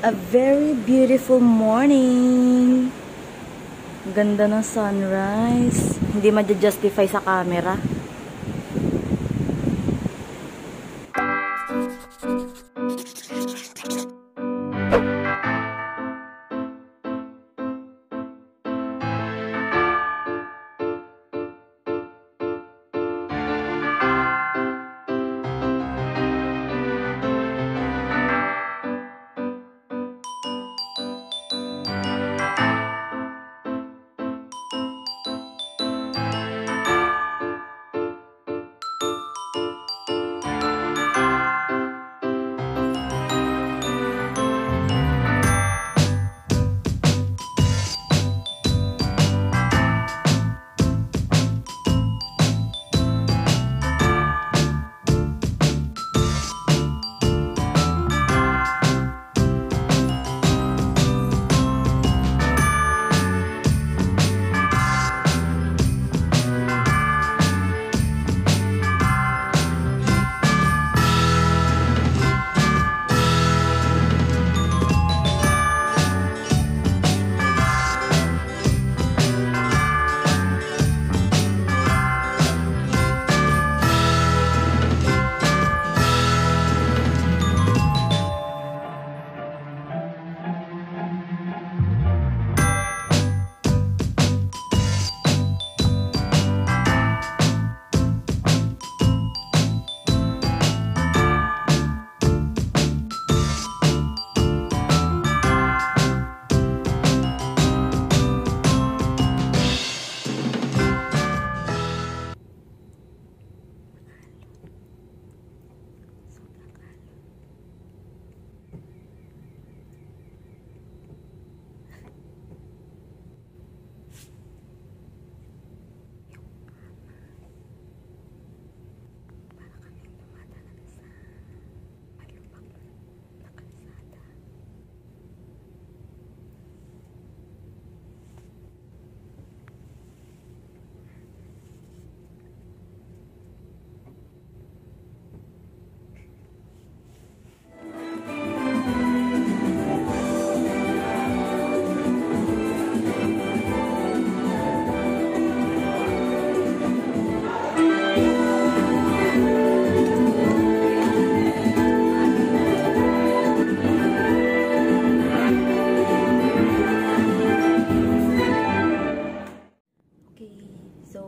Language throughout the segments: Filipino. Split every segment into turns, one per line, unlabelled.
A very beautiful morning. Ganda ng sunrise. Hindi ma-justify sa camera.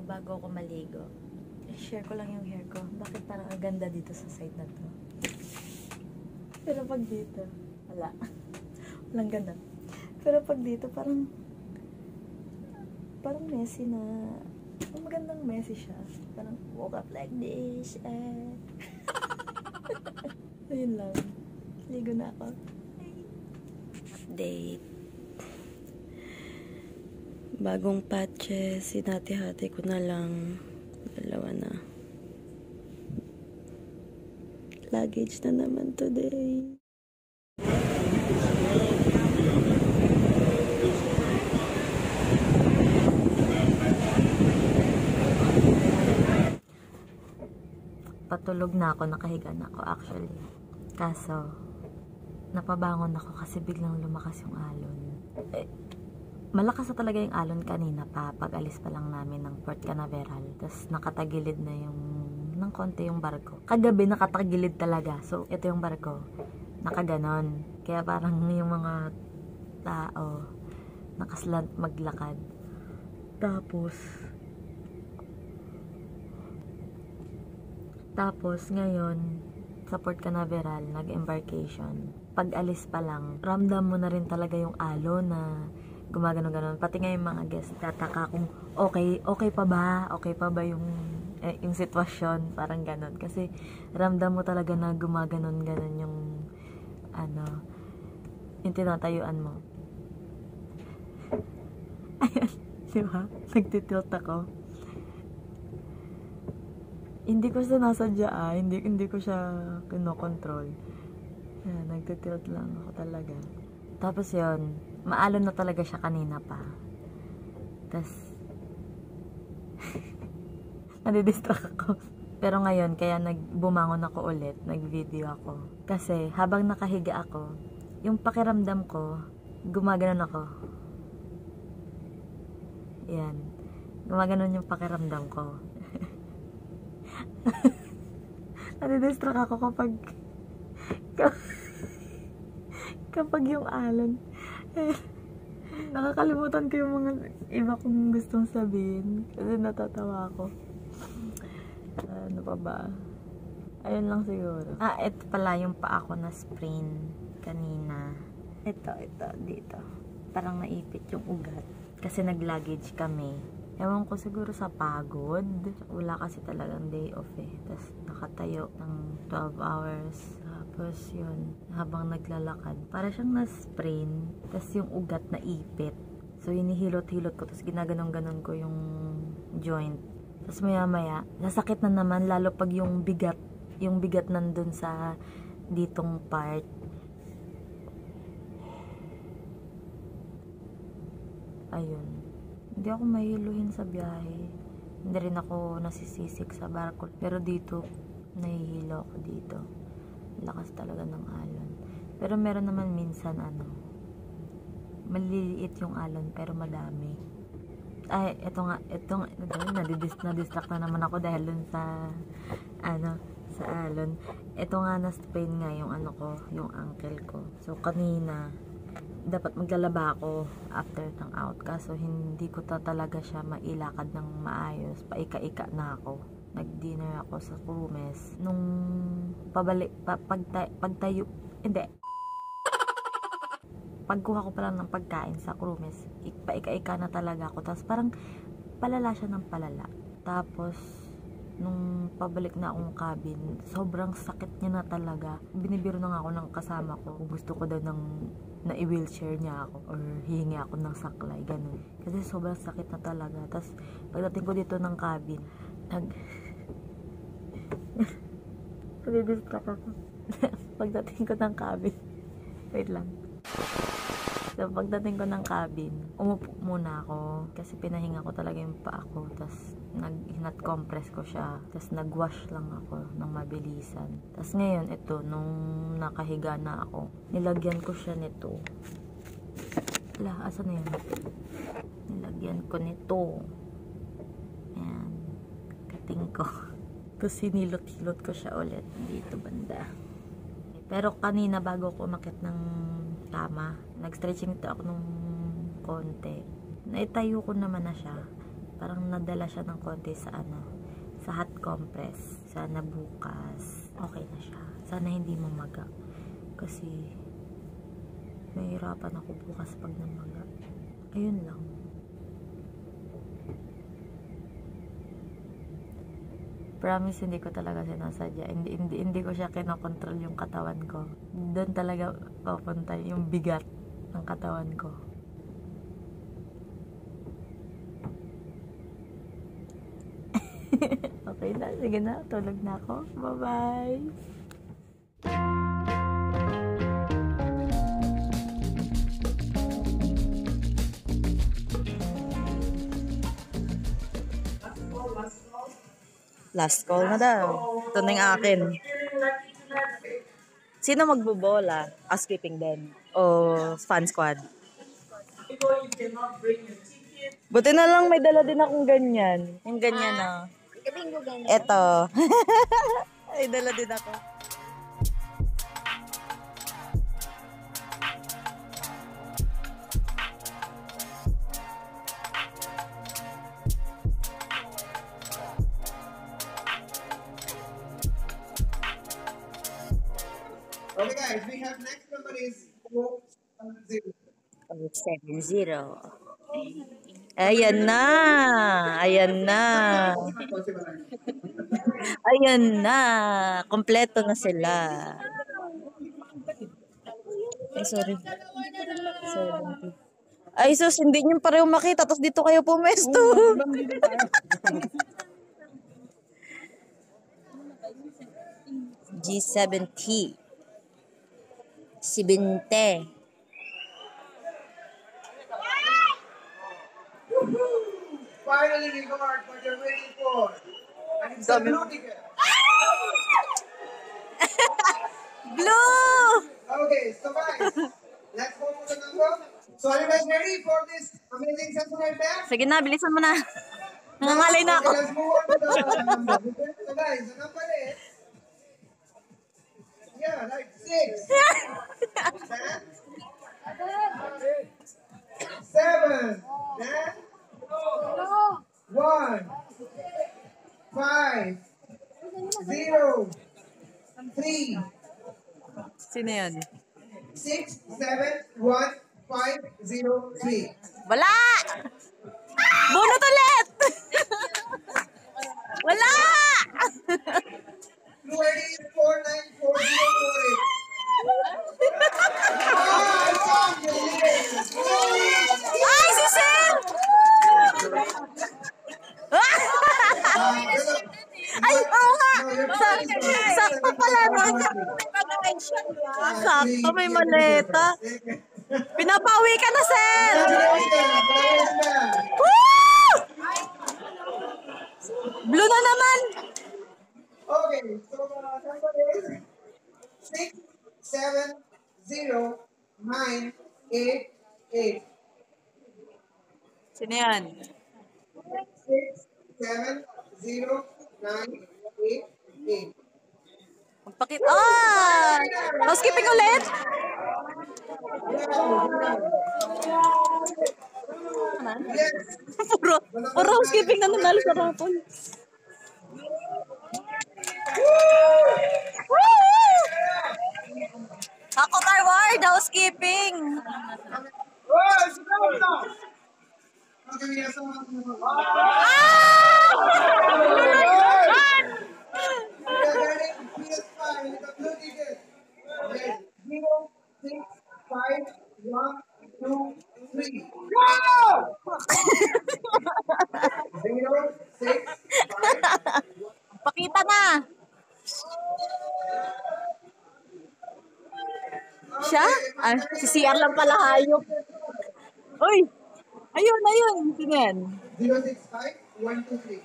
Bago ako maligo, share ko lang yung hair ko. Bakit parang ang ganda dito sa side na to? Pero pag dito, wala. Walang ganda. Pero pag dito, parang messy na. Magandang messy siya. Parang woke up like this. Ayun lang. Ligo na ako. Update. Bagong patches, sinati-hati ko na lang. Dalawa na. Luggage na naman today. Patulog na ako, nakahiga na ako actually. Kaso, napabangon ako kasi biglang lumakas yung alon. Malakas na talaga yung alon kanina pa, pag alis pa lang namin ng Port Canaveral. Tapos nakatagilid na yung, ng konti yung barko. Kagabi nakatagilid talaga. So, ito yung barko. Nakaganon. Kaya parang yung mga tao, nakaslant maglakad. Tapos ngayon, sa Port Canaveral, nag-embarkation. Pag alis pa lang, ramdam mo na rin talaga yung alon na gumagano-ganon. Pati nga yung mga guests, tataka kung okay pa ba yung sitwasyon, parang ganon. Kasi ramdam mo talaga na gumaganon-ganon yung yung tinatayuan mo. Ayan, diba? Nagtitilt ako. Hindi ko siya nasadya, hindi ko siya kinokontrol. Ayan, nagtitilt lang ako talaga. Tapos yun, maalon na talaga siya kanina pa. Tapos, nadidistract ako. Pero ngayon, kaya bumangon ako ulit, nag-video ako. Kasi, habang nakahiga ako, yung pakiramdam ko, gumaganon ako. Yan. Gumaganon yung pakiramdam ko. Nadidistract ako kapag yung alon. Nakakalimutan ko yung mga iba kong gustong sabihin. Kasi natatawa ako. Ano pa ba? Ayun lang siguro. Ito pala yung pa ako na sprain kanina. Ito, dito. Parang naipit yung ugat. Kasi nag-luggage kami. Ewan ko siguro sa pagod. Wala kasi talagang day off eh. Tapos nakatayo ng 12 hours. Tapos yun, habang naglalakad. Para siyang na-sprain. Tapos yung ugat naipit. So hinihilot-hilot ko. Tapos ginaganon-ganon ko yung joint. Tapos maya-maya, nasakit na naman. Lalo pag yung bigat nandun sa ditong part. Ayun. Hindi ako mahiluhin sa biyahe. Hindi rin ako nasisisik sa barko. Pero dito, nahihilo ako dito. Lakas talaga ng alon. Pero meron naman minsan maliliit yung alon pero madami. Ay, nadidistract na naman ako dahil dun sa sa alon. Ito nga na-sprain nga yung yung ankle ko. So kanina dapat maglalaba ako after ng out, kaso hindi ko talaga siya mailakad ng maayos. Paika-ika na ako. Nag-dinner ako sa Kurumes. Nung pagtayo, hindi. Pagkuha ko pa lang ng pagkain sa Kurumes, paika-ika na talaga ako. Tapos parang palala siya ng palala. Tapos nung pabalik na akong cabin, sobrang sakit niya na talaga. Binibiro na nga ako ng kasama ko kung gusto ko daw na i-wheelchair niya ako or hihingi ako ng saklay, ganun. Kasi sobrang sakit na talaga. Tapos pagdating ko dito ng cabin, nadidistract ako. Pagdating ko ng cabin, wait lang. So, pagdating ko ng cabin, umupo muna ako kasi pinahinga ko talaga yung paa ko. Tapos, hinat-compress ko siya. Tapos, nag-wash lang ako ng mabilisan. Tapos, ngayon, ito, nung nakahiga na ako, nilagyan ko siya nito. Asan na yun? Nilagyan ko nito. Ayan. Kating ko. Tapos, sinilot-hilot ko siya ulit dito banda. Pero, kanina bago ko umakyat ng kama, nag-stretching ito ako nung konti. Naitayo ko naman na siya. Parang nadala siya ng konti sa sa hot compress. Sana bukas okay na siya. Sana hindi mamaga. Kasi nahihirapan ako bukas pag namaga. Ayun lang. Promise, hindi ko talaga sinasadya. Hindi ko siya kinokontrol yung katawan ko. Doon talaga papunta yung bigat ng katawan ko. Okay na, sige na. Tulog na ako. Bye-bye! Last call na daw. Ito na yung akin. Sino magbobola? Skipping din. O fan squad? Buti na lang may dala din akong ganyan. Yung ganyan na. Ito. May dala din ako.
Okay guys, we have next number is 470.
7-0. Ayan na. Ayan na. Ayan na. Kompleto na sila. Ay, sorry. 70. Ay, sus, hindi nyo pareho makita. Tapos dito kayo pumesto. G70. 70.
Finally, we got what you're waiting for. And it's a blue ticket.
Blue!
Okay, so guys, let's go to the number. So are you guys ready for this amazing session right there?
Sige na, bilisan mo na. Nangangalay na ako.
Okay, let's move on to the number. Okay? So guys, the number is, yeah, right, 6, 7, then 1, 5, 0, 3,
Sino yun?
6, 7, 1, 5, 0, 3.
Wala! Bunot ulit! Wala!
Blue ID is 494048. Ah, I found you.
Ay, si Sel! Ay, oo nga! Sakto pala, no? Sakto, may maleta. Pinapauwi ka na, Sel! Woo! Blue na naman!
Okay, so number is 6, 7, 0, 9, 8, 8.
Sino yan?
6, 7, 0, 9, 8, 8.
Magpakit. Ah! Housekeeping ulit?
Yes.
Puro housekeeping na nanalo sa rapon. Ako Tarward, housekeeping.
Oh, it's now. Okay, we have someone. We are getting PS5 with the blue ticket. Yes. 0, 6, 5, 1, 2, 3. Go! 0, 6, 5.
Pakita na. Siya? Ah, si CR lang pala hayop. Uy! Ayun, ayun. Sino yan?
0, 6, 5, 1, 2, 3.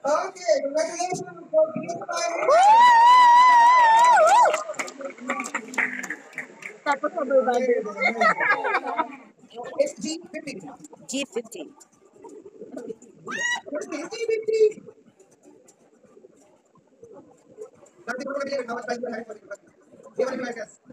Okay, congratulations for PS5.
Tapos sa babado.
It's G50.
G50.
It's G50. Nanti ko mag-i kawan tayo ng hari. Di ba ni Marcus?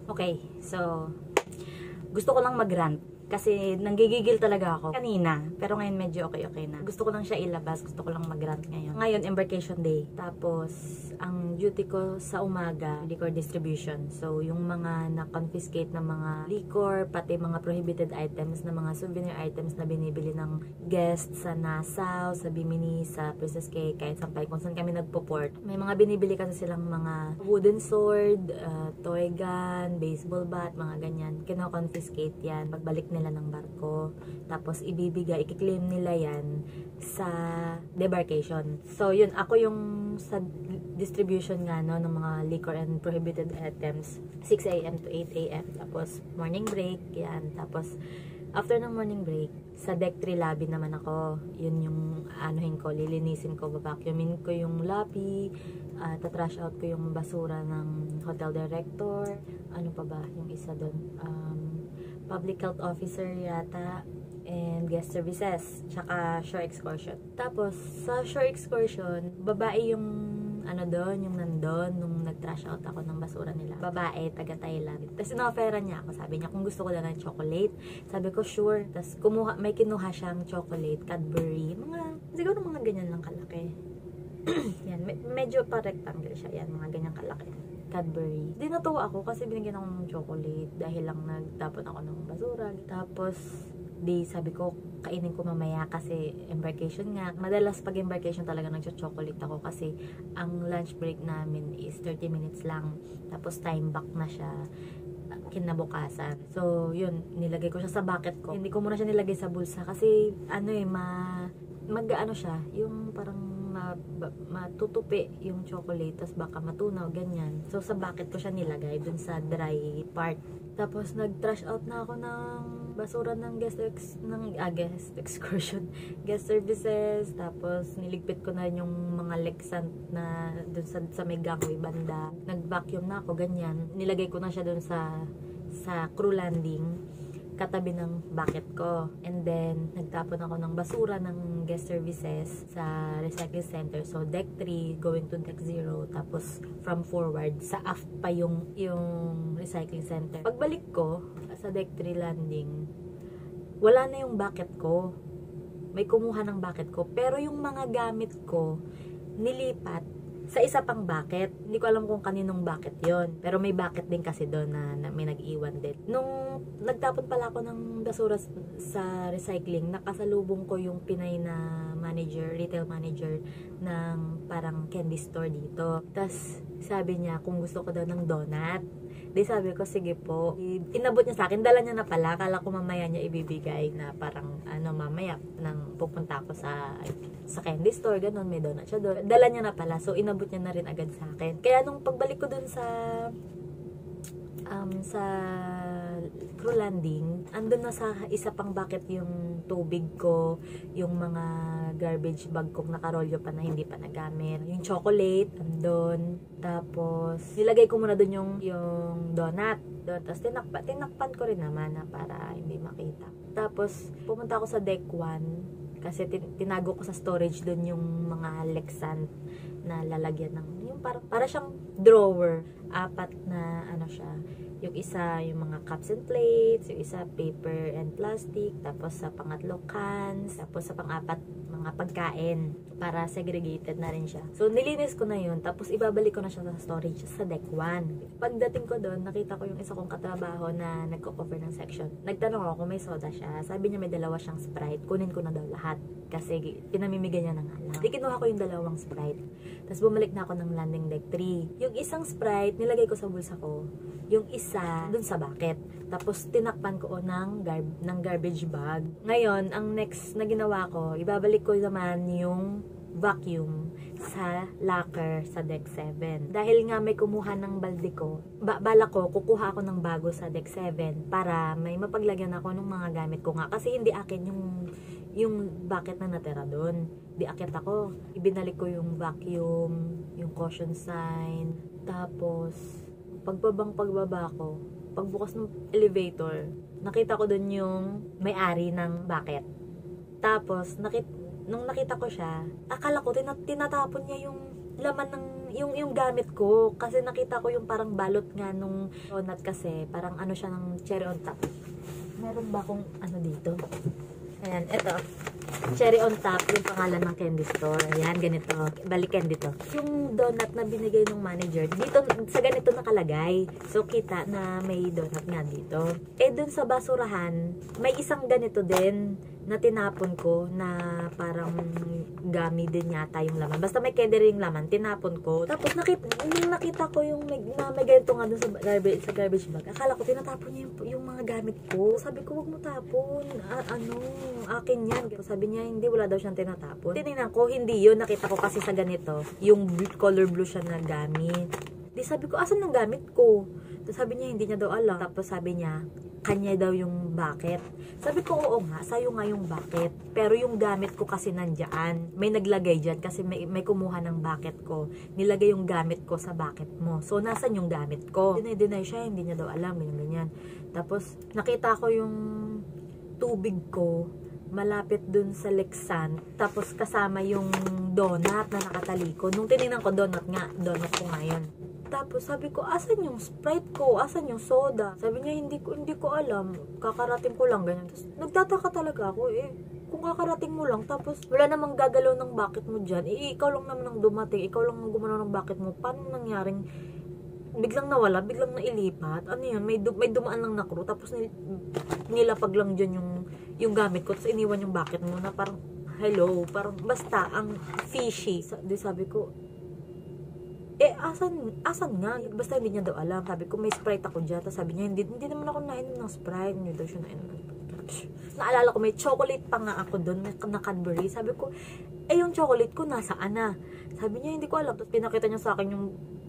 Okay, so gusto ko lang mag-rant kasi nanggigigil talaga ako kanina, pero ngayon medyo okay na. Gusto ko lang siya ilabas, gusto ko lang mag-rant ngayon. Ngayon, embarkation day. Tapos, ang duty ko sa umaga, liquor distribution. So, yung mga na-confiscate na mga liquor, pati mga prohibited items na mga souvenir items na binibili ng guests sa Nassau, sa Bimini, sa Princess K, kahit sampay, kung saan kami nagpo-port. May mga binibili kasi silang mga wooden sword, toy gun, baseball bat, mga ganyan. Kino-confiscate yan. Pagbalik nila ng barko. Tapos, ibibigay, i-claim nila yan sa debarkation. So, yun, ako yung sa distribution nga, no, ng mga liquor and prohibited items, 6 a.m. to 8 a.m. Tapos, morning break, yan. Tapos, after ng morning break, sa deck 3 lobby naman ako. Yun yung anuhin ko, lilinisin ko, vacuumin ko yung lobby, tatrash out ko yung basura ng hotel director. Ano pa ba yung isa doon? Public health officer yata, and guest services, tsaka shore excursion. Tapos, sa shore excursion, babae yung ano doon, yung nandun, nung nag-trash out ako ng basura nila. Babae, taga Thailand. Tapos, in-offeran niya ako. Sabi niya, kung gusto ko lang ng chocolate. Sabi ko, sure. Tapos, may kinuha siyang chocolate, Cadbury. Siguro mga ganyan lang kalaki. Yan, medyo pa-rectangle siya. Yan, mga ganyan kalaki. Cadbury. Di natuwa ako kasi binigyan ako ng chocolate dahil lang nagtapon ako ng basura. Tapos, sabi ko, kainin ko mamaya kasi embarkation nga. Madalas pag embarkation talaga nagcho-chocolate ako kasi ang lunch break namin is 30 minutes lang. Tapos time back na siya. kinabukasan. So, yun, nilagay ko siya sa bucket ko. Hindi ko muna siya nilagay sa bulsa kasi, mag-ano siya, yung parang matutupi yung chocolate, tas baka matunaw, ganyan. So, sa bucket ko siya nilagay dun sa dry part. Tapos, nag-trash out na ako ng basura ng guest excursion, guest services. Tapos, niligpit ko na yung mga Lexant na dun sa may gangway banda. Nag-vacuum na ako, ganyan. Nilagay ko na siya dun sa crew landing, katabi ng bucket ko. And then, nagtapon ako ng basura ng guest services sa recycling center. So, deck 3 going to deck 0. Tapos, from forward, sa aft pa yung recycling center. Pagbalik ko sa deck 3 landing, wala na yung bucket ko. May kumuha ng bucket ko. Pero yung mga gamit ko, nilipat sa isa pang bucket. Hindi ko alam kung kaninong bucket yon. Pero may bucket din kasi doon na may nag-iwan din. Nung nagtapon pala ako ng basura sa recycling, nakasalubong ko yung Pinay na manager, retail manager ng parang candy store dito. Tapos sabi niya kung gusto ko daw ng donut. Di sabi ko, sige po. Inabot niya sa akin, dala niya na pala. Akala ko mamaya niya ibibigay na parang, mamaya nang pupunta ako sa candy store, ganun, may donut siya doon. Dala niya na pala, so inabot niya na rin agad sa akin. Kaya nung pagbalik ko doon sa crew landing, andun na sa isa pang bucket yung tubig ko, yung mga garbage bag kong nakarolyo pa na hindi pa nagamit, yung chocolate, andun. Tapos, nilagay ko muna dun yung donut. Tapos, tinakpan ko rin naman na para hindi makita. Tapos, pumunta ako sa deck 1 kasi tinago ko sa storage dun yung mga Lexant na lalagyan ng, yung para siyang drawer. 4 na siya. Yung isa, yung mga cups and plates, yung isa, paper and plastic, tapos sa pangatlo, cans, tapos sa pang-4, mga pagkain, para segregated na rin siya. So, nilinis ko na yun, tapos ibabalik ko na siya sa storage sa deck 1. Pagdating ko doon, nakita ko yung isa kong katrabaho na nagko-cover ng section. Nagtanong ako kung may soda siya. Sabi niya may 2 siyang Sprite, kunin ko na daw lahat. Kasi pinamimigay niya ng alam. Di kinuha ko yung 2 Sprite. Tapos bumalik na ako ng landing deck 3. Yung isang Sprite, nilagay ko sa bulsa ko. Yung isa, dun sa bucket. Tapos, tinakpan ko ng garbage bag. Ngayon, ang next na ginawa ko, ibabalik ko naman yung vacuum sa locker sa deck 7. Dahil nga may kumuha ng balde ko, bala ko, kukuha ako ng bago sa deck 7 para may mapaglagyan ako ng mga gamit ko nga. Kasi hindi akin yung bucket na natira doon. Di akit ako. Ibinalik ko yung vacuum, yung caution sign, tapos pagbaba ko, pagbukas ng elevator, nakita ko doon yung may-ari ng bucket. Tapos, nung nakita ko siya, akala ko tinatapon niya yung laman ng yung gamit ko. Kasi nakita ko yung parang balot nga nung donut kasi, parang siya ng cherry on top. Meron ba akong dito? Ayan, eto. Cherry on top, yung pangalan ng candy store. Ayan, ganito. Balikan dito. Yung donut na binigay ng manager, dito, sa ganito nakalagay. So, kita na may donut nga dito. Dun sa basurahan, may isang ganito din na tinapon ko na parang gummy din yata yung laman. Basta may candy ring laman, tinapon ko. Tapos nakita ko yung may ganito nga dun sa garbage bag. Akala ko tinatapon niya yung mga gamit ko. Sabi ko, wag mo tapon. Akin yan. Sabi niya, hindi, wala daw siyang tinatapon. Tinignan ko, hindi yun. Nakita ko kasi sa ganito, yung color blue siya na gamit. Di sabi ko, asan ang gamit ko? Tapos sabi niya, hindi niya daw alam. Tapos sabi niya, kanya daw yung bucket. Sabi ko, oo nga, sayo nga yung bucket. Pero yung gamit ko kasi nandyan. May naglagay dyan kasi may kumuha ng bucket ko. Nilagay yung gamit ko sa bucket mo. So, nasan yung gamit ko? Deny siya, hindi niya daw alam, ganyan. Tapos, nakita ko yung tubig ko malapit dun sa Lexant. Tapos, kasama yung donut na nakatalikod. Nung tinignan ko, donut ko ngayon. Tapos sabi ko, asan yung Sprite ko? Asan yung soda? Sabi niya, hindi ko alam. Kakarating ko lang, ganyan. Tapos, nagtataka talaga ako kung kakarating mo lang, tapos wala namang gagalaw ng bucket mo dyan, ikaw lang naman ang dumating, ikaw lang ang gumalaw ng bucket mo, paano nangyaring biglang nawala, biglang nailipat? Ano yun? May dumaan lang na crew, tapos nilapag lang dyan yung gamit ko, tapos iniwan yung bucket mo na parang, hello, parang basta, ang fishy. Di sabi ko, Asan nga? Basta hindi niya daw alam. Sabi ko, may Sprite ako dyan. Tapos sabi niya, hindi naman ako nainom ng Sprite. Hindi daw siya nainom ng Sprite. Naalala ko, may chocolate pa nga ako doon, na Cadbury. Sabi ko, yung chocolate ko, nasaan na? Sabi niya, hindi ko alam. Tapos pinakita niya sa akin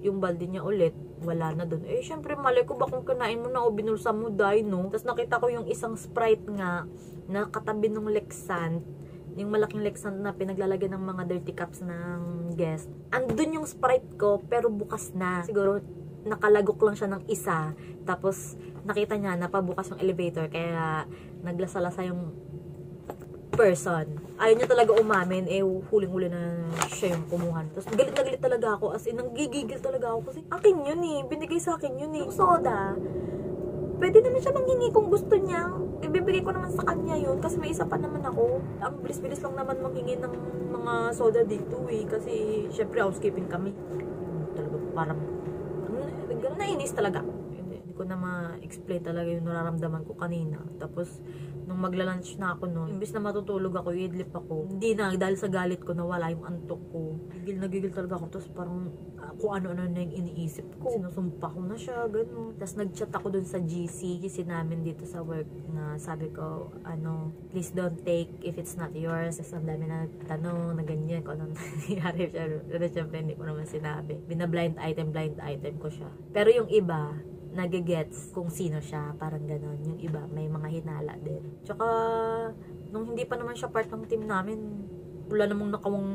yung balde niya ulit. Wala na doon. Syempre, mali ko ba kung kinain mo na o binulsa mo, dahil, no? Tapos nakita ko yung isang Sprite nga, na katabi ng Lexant. Yung malaking Lexant na pinaglalagyan ng mga dirty cups ng guest. Andun yung Sprite ko, pero bukas na. Siguro, nakalagok lang siya ng isa. Tapos, nakita niya, napabukas yung elevator. Kaya, naglasalasa yung person. Ayaw niya talaga umamin. Huling-huli na siya yung kumuha. Tapos, galit na galit talaga ako. As in, nanggigigil talaga ako. Kasi, akin yun eh. Binigay sa akin yun eh. Yung soda, pwede naman siya manghingi kung gusto niya. Ibibigay ko naman sa kanya yun. Kasi may isa pa naman ako. Ang bilis-bilis lang naman manghingi ng mga soda dito eh. Kasi, syempre, housekeeping kami. Talaga, parang, nainis talaga. Hindi ko na ma-explain talaga yung nararamdaman ko kanina. Tapos, nung magla-lunch na ako noon, imbis na matutulog ako, idlip ako. Hindi na, dahil sa galit ko, nawala yung antok ko. Gigil talaga ako. Tapos parang, kung ano-ano na yung iniisip ko. Sinusumpa ko na siya, gano'n. Tapos nag-chat ako dun sa GC namin dito sa work na sabi ko, please don't take if it's not yours. Tapos ang dami na tanong na ganyan kung anong nangyari siya. Pero syempre, hindi ko naman sinabi. Bina-blind item ko siya. Pero yung iba, nagigets kung sino siya, parang ganon. Yung iba, may mga hinala din. Tsaka, nung hindi pa naman siya part ng team namin, wala namang nakawang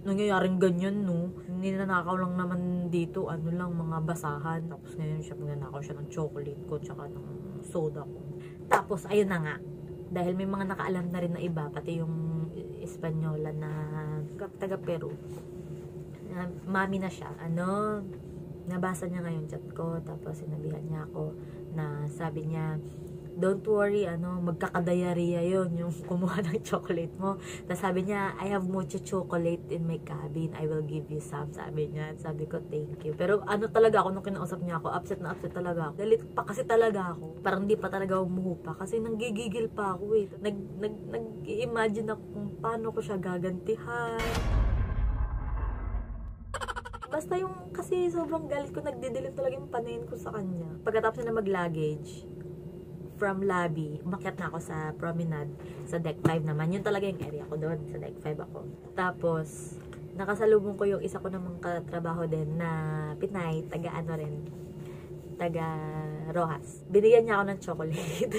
nangyayaring ganyan, no? Ninanakaw lang naman dito, mga basahan. Tapos ngayon siya, magnanakaw siya ng chocolate ko, tsaka ng soda ko. Tapos, ayun na nga. Dahil may mga nakaalam na rin na iba, pati yung Espanyola na taga Peru. Mami na siya, nabasa niya ngayon chat ko, tapos sinabihan niya ako na sabi niya, don't worry, magkakadayariya yon yung kumuha ng chocolate mo. Tapos sabi niya, I have mucho chocolate in my cabin, I will give you some, sabi niya. Sabi ko, thank you. Pero talaga ako, nung kinausap niya ako, upset na upset talaga ako. Galit pa kasi talaga ako. Parang di pa talaga umuhupa kasi nanggigigil pa ako eh. Nag-imagine ako kung paano ko siya gagantihan. Basta yung, kasi sobrang galit ko, nagdidilim talaga yung panayin ko sa kanya. Pagkatapos na mag-luggage, from lobby, umakyat na ako sa promenade, sa deck 5 naman. Yun talaga yung area ko doon, sa deck 5 ako. Tapos, nakasalubong ko yung isa ko namang katrabaho din na Pinay, taga Rojas. Binigyan niya ako ng chocolate.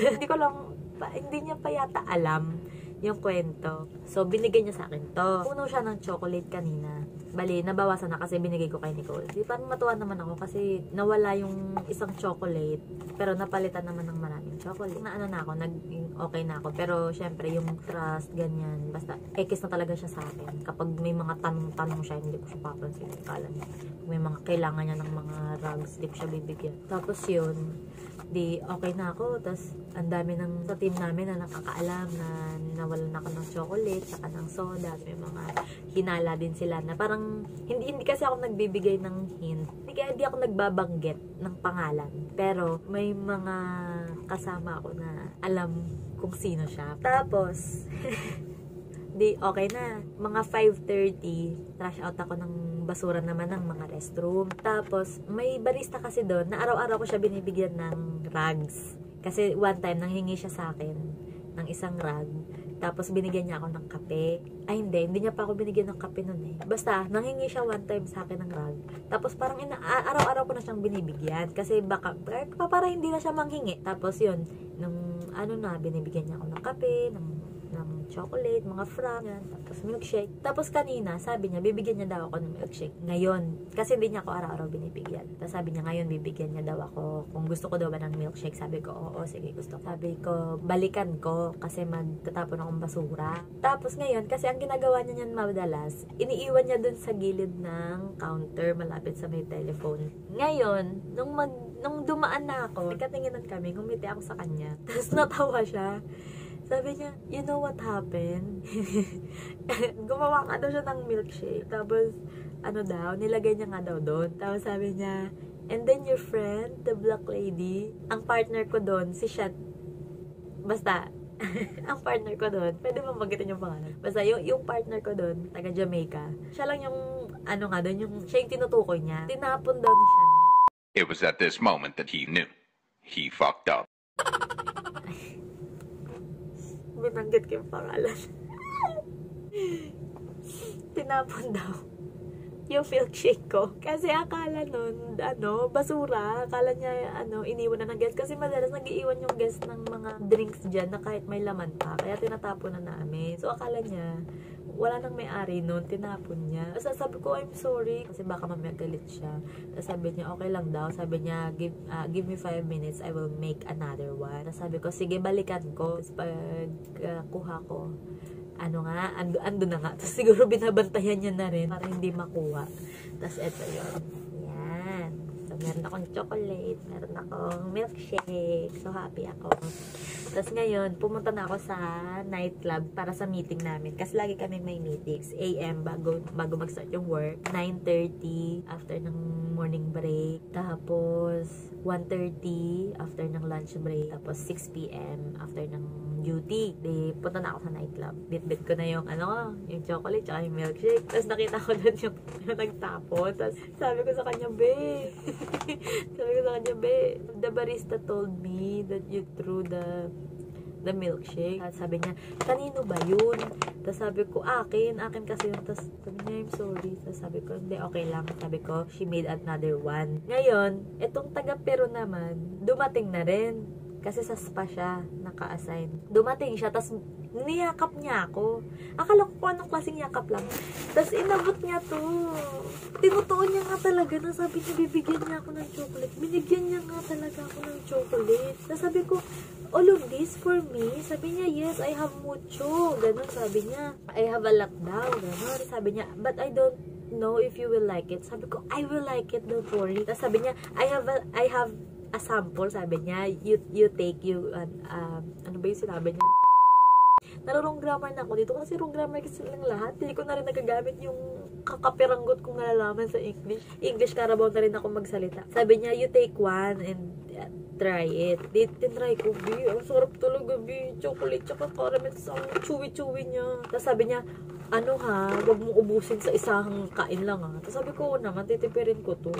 Hindi niya pa yata alam yung kwento. So, binigay niya sa akin to. Puno siya ng chocolate kanina. Bali, nabawasan na kasi binigay ko kay Nicole. Di parang matuwa naman ako kasi nawala yung isang chocolate, pero napalitan naman ng maraming chocolate. Na ako, okay na ako. Pero, syempre, yung trust, ganyan, basta, ekis na talaga siya sa akin. Kapag may mga tanong siya, hindi ko siya papansin. Kala niya, may mga kailangan niya ng mga rugs, hindi ko siya bibigyan. Tapos yun, di okay na ako. Tapos, ang dami sa team namin na nakakaalam na nawalan ako ng chocolate, saka ng soda. May mga hinala din sila na parang, hindi kasi ako nagbibigay ng hint. Hindi ako nagbabanggit ng pangalan. Pero, may mga kasama ako na alam kung sino siya. Tapos, di okay na. Mga 5:30, trash out ako ng basura naman ng mga restroom. Tapos, may barista kasi doon na araw-araw ko siya binibigyan ng rags. Kasi one time, nanghingi siya sa akin ng isang rag. Tapos, binigyan niya ako ng kape. Ay, hindi niya pa ako binigyan ng kape nun eh. Basta, nanghingi siya one time sa akin ng rag. Tapos, parang araw-araw ko na siyang binibigyan. Kasi baka, para hindi na siya manghingi. Tapos, yun, binibigyan niya ako ng kape, ng chocolate, mga frap, yan, tapos milkshake. Tapos kanina, sabi niya, bibigyan niya daw ako ng milkshake. Ngayon, kasi hindi niya ako araw-araw binibigyan. Tapos sabi niya, ngayon bibigyan niya daw ako. Kung gusto ko daw ba ng milkshake, sabi ko, oo, sige, gusto ko. Sabi ko, balikan ko, kasi magtatapon akong basura. Tapos ngayon, kasi ang ginagawa niya niyan madalas, iniiwan niya dun sa gilid ng counter, malapit sa may telephone. Ngayon, nung dumaan na ako, ikatinginan kami, ngumiti ako sa kanya. Tapos natawa siya. Sabi niya, you know what happened? Gumawa nga daw siya ng milkshake. Tapos, nilagay niya nga daw doon. Tapos sabi niya, and then your friend, the black lady, ang partner ko doon, si Shat. Basta, Ang partner ko doon, pwede mo magitin yung pangalan. Basta yung partner ko doon, taga Jamaica. Siya lang yung, ano nga doon, siya yung tinutukoy niya. Tinapon daw ni Chanel.
It was at this moment that he knew. He fucked up.
Binanggit ko yung pangalan. Tinapon daw yung milkshake ko. Kasi akala nun, basura. Akala niya, iniwan na ng guest. Kasi madalas nag-iiwan yung guest ng mga drinks dyan na kahit may laman pa. Kaya tinatapon na namin. So, akala niya, wala nang may-ari nun, tinapon niya. Tapos sabi ko, I'm sorry. Kasi baka mamaya galit siya. Tapos sabi niya, okay lang daw. Sabi niya, give me 5 minutes, I will make another one. Tapos sabi ko, sige, balikan ko. Tapos pag kuha ko, ando na nga. Tapos siguro binabantayan niya na rin para hindi makuha. Tapos eto yun. Yan. So, meron akong chocolate. Meron akong milkshake. So, happy ako. Tapos ngayon, pumunta na ako sa nightclub para sa meeting namin. Kasi lagi kami may meetings. AM bago mag-start yung work. 9:30 after ng morning break. Tapos 1:30 after ng lunch break. Tapos 6 PM after ng duty. Di, punta na ako sa nightclub. Bit-bit ko na yung yung chocolate tsaka yung milkshake. Tapos nakita ko doon yung nagtapon. Tapos sabi ko sa kanya, be. The barista told me that you threw the milkshake. Tapos sabi niya, kanino ba yun? Tapos sabi ko, akin kasi yun. Tapos sabi niya, I'm sorry. Tapos sabi ko, hindi, okay lang. Sabi ko, she made another one. Ngayon, itong taga-Peru naman, dumating na rin. Kasi sa spa siya, naka-assign. Dumating siya, tapos niyakap niya ako. Akala ko anong klaseng yakap lang. Tapos inabot niya to. Tinutuon niya nga talaga na sabi niya, bibigyan niya ako ng chocolate. Binigyan niya nga talaga ako ng chocolate. Tapos sabi ko, all of this for me? Sabi niya, yes, I have mucho. Ganon sabi niya. I have a lot daw. Ganon. Sabi niya, but I don't know if you will like it. Sabi ko, I will like it, don't worry. Tapos sabi niya, I have a sample, sabi niya, you take, ano ba yung sinabi niya? Narurong grammar na ako dito kasi wrong grammar kasi lang lahat. Hindi ko na rin nagagamit yung kakapiranggot kong nalalaman sa English. English karabaw na rin ako magsalita. Sabi niya, you take one and try it. Tinry ko, B. Ang sarap talaga, B. Chocolate, tsaka caramel. Ang chewy-chewy niya. Tapos sabi niya, wag mong ubusin sa isang kain lang, ha. Tapos sabi ko, naman, titipirin ko to.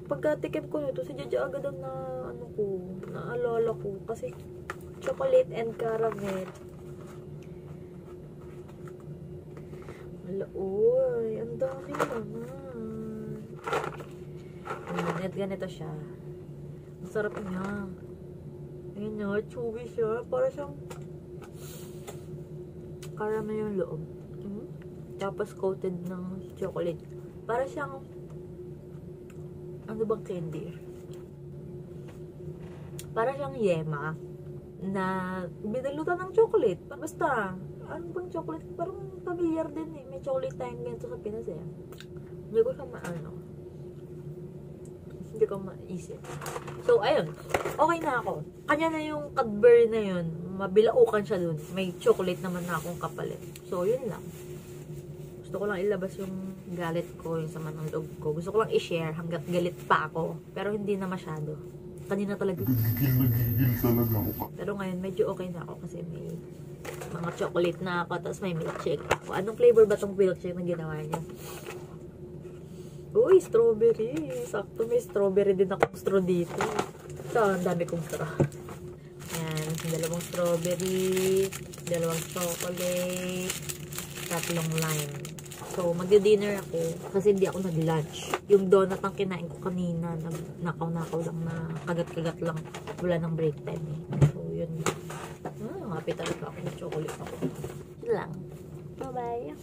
Pagkatikim ko nito, si Jaja agad ang naalala ko. Kasi, chocolate and caramel. Wala, uy, ang dami naman. Ganito siya. Ang sarap niya. Ayun nga, chewy siya. Para siyang caramel yung loob. Tapos coated ng chocolate. Para siyang ano bang candy? Para siyang yema na binalutan ng chocolate. Basta, ano bang chocolate? Parang familiar din eh. May chocolate tayong ganito sa Pinas eh. Hindi ko siya hindi ko maisip. So, ayun. Okay na ako. Kanya na yung Cadbury na yun. Mabilaukan siya dun. May chocolate naman na akong kapalit. So, yun lang. Gusto ko lang ilabas yung galit ko, yung sama ng loob ko. Gusto ko lang i-share hanggat galit pa ako. Pero hindi na masyado. Kanina talaga. Nagigil talaga ako. Pero ngayon, medyo okay na ako kasi may mga chocolate na ako. Tapos may milkshake ako. Anong flavor ba tong milkshake na ginawa niya? Uy, strawberry. Sakto, may strawberry din akong straw dito. So, ang dami kong straw. Ayan, dalawang strawberry, dalawang chocolate, 3 lime. So, magdi-dinner ako kasi hindi ako nag-lunch. Yung donut ang kinain ko kanina, nakaw-nakaw lang na kagat-kagat lang. Wala ng break time eh. So, yun. Happy talaga ako. Chocolate ako. Yun lang. Bye-bye.